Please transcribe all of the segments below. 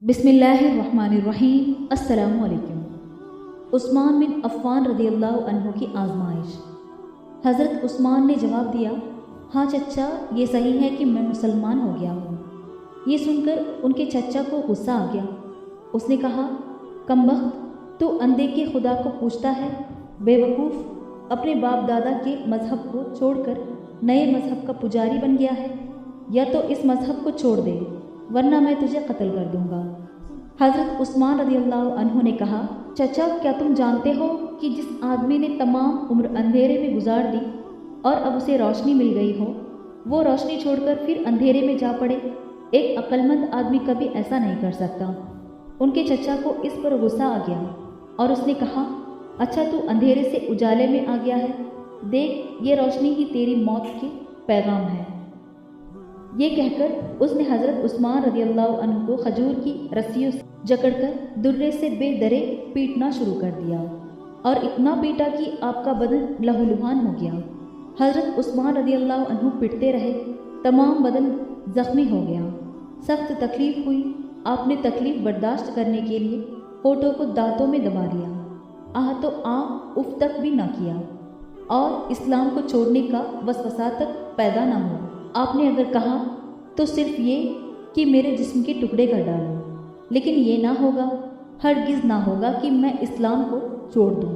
بسم اللہ الرحمن الرحیم۔ السلام علیکم۔ عثمان بن عفان رضی اللہ عنہ کی آزمائش۔ حضرت عثمان نے جواب دیا، ہاں چچا، یہ صحیح ہے کہ میں مسلمان ہو گیا ہوں۔ یہ سن کر ان کے چچا کو غصہ آ گیا۔ اس نے کہا، کمبخت، تو اندھے کے خدا کو پوچھتا ہے؟ بے وقوف، اپنے باپ دادا کے مذہب کو چھوڑ کر نئے مذہب کا پجاری بن گیا ہے۔ یا تو اس مذہب کو چھوڑ دے ورنہ میں تجھے قتل کر دوں گا۔ حضرت عثمان رضی اللہ عنہ نے کہا، چچا، کیا تم جانتے ہو کہ جس آدمی نے تمام عمر اندھیرے میں گزار دی اور اب اسے روشنی مل گئی ہو، وہ روشنی چھوڑ کر پھر اندھیرے میں جا پڑے؟ ایک عقل مند آدمی کبھی ایسا نہیں کر سکتا۔ ان کے چچا کو اس پر غصہ آ گیا اور اس نے کہا، اچھا، تو اندھیرے سے اجالے میں آ گیا ہے، دیکھ یہ روشنی ہی تیری موت کے پیغام ہے۔ یہ کہہ کر اس نے حضرت عثمان رضی اللہ عنہ کو کھجور کی رسیوں سے جکڑ کر درے سے بے درے پیٹنا شروع کر دیا اور اتنا پیٹا کہ آپ کا بدن لہو لہان ہو گیا۔ حضرت عثمان رضی اللہ عنہ پٹتے رہے، تمام بدن زخمی ہو گیا، سخت تکلیف ہوئی۔ آپ نے تکلیف برداشت کرنے کے لیے ہونٹوں کو دانتوں میں دبا لیا، آہ تو آہ اف تک بھی نہ کیا، اور اسلام کو چھوڑنے کا وسوسہ تک پیدا نہ ہوا۔ آپ نے اگر کہا تو صرف یہ کہ میرے جسم کے ٹکڑے کر ڈالو، لیکن یہ نہ ہوگا، ہرگز نہ ہوگا کہ میں اسلام کو چھوڑ دوں۔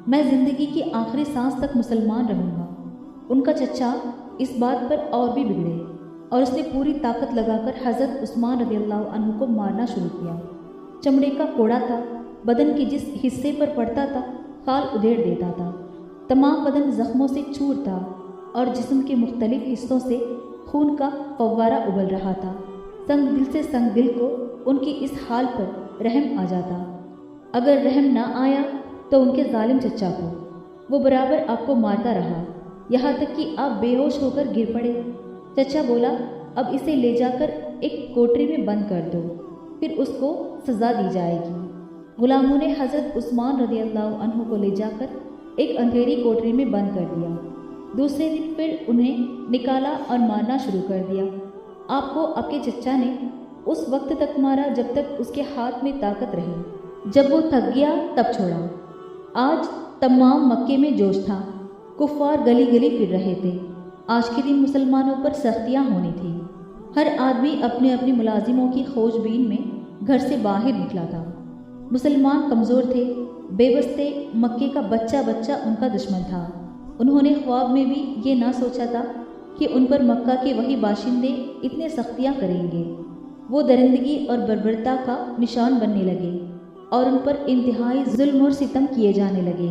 میں زندگی کی آخری سانس تک مسلمان رہوں گا۔ ان کا چچا اس بات پر اور بھی بگڑے اور اس نے پوری طاقت لگا کر حضرت عثمان رضی اللہ عنہ کو مارنا شروع کیا۔ چمڑے کا کوڑا تھا، بدن کے جس حصے پر پڑتا تھا خال ادھیڑ دیتا تھا، تمام بدن زخموں سے چور تھا اور جسم کے مختلف حصوں سے خون کا فوارہ ابل رہا تھا۔ سنگ دل سے سنگ دل کو ان کی اس حال پر رحم آ جاتا، اگر رحم نہ آیا تو ان کے ظالم چچا کو۔ وہ برابر آپ کو مارتا رہا، یہاں تک کہ آپ بے ہوش ہو کر گر پڑے۔ چچا بولا، اب اسے لے جا کر ایک کوٹری میں بند کر دو، پھر اس کو سزا دی جائے گی۔ غلاموں نے حضرت عثمان رضی اللہ عنہ کو لے جا کر ایک اندھیری کوٹری میں بند کر دیا۔ دوسرے دن پھر انہیں نکالا اور مارنا شروع کر دیا۔ آپ کو آپ کے چچا نے اس وقت تک مارا جب تک اس کے ہاتھ میں طاقت رہی، جب وہ تھک گیا تب چھوڑا۔ آج تمام مکے میں جوش تھا، کفار گلی گلی پھر رہے تھے۔ آج کے دن مسلمانوں پر سختیاں ہونی تھیں۔ ہر آدمی اپنے اپنے ملازموں کی کھوج بین میں گھر سے باہر نکلا تھا۔ مسلمان کمزور تھے، بے بس تھے، مکے کا بچہ بچہ ان کا دشمن تھا۔ انہوں نے خواب میں بھی یہ نہ سوچا تھا کہ ان پر مکہ کے وہی باشندے اتنے سختیاں کریں گے۔ وہ درندگی اور بربرتا کا نشان بننے لگے اور ان پر انتہائی ظلم اور ستم کیے جانے لگے۔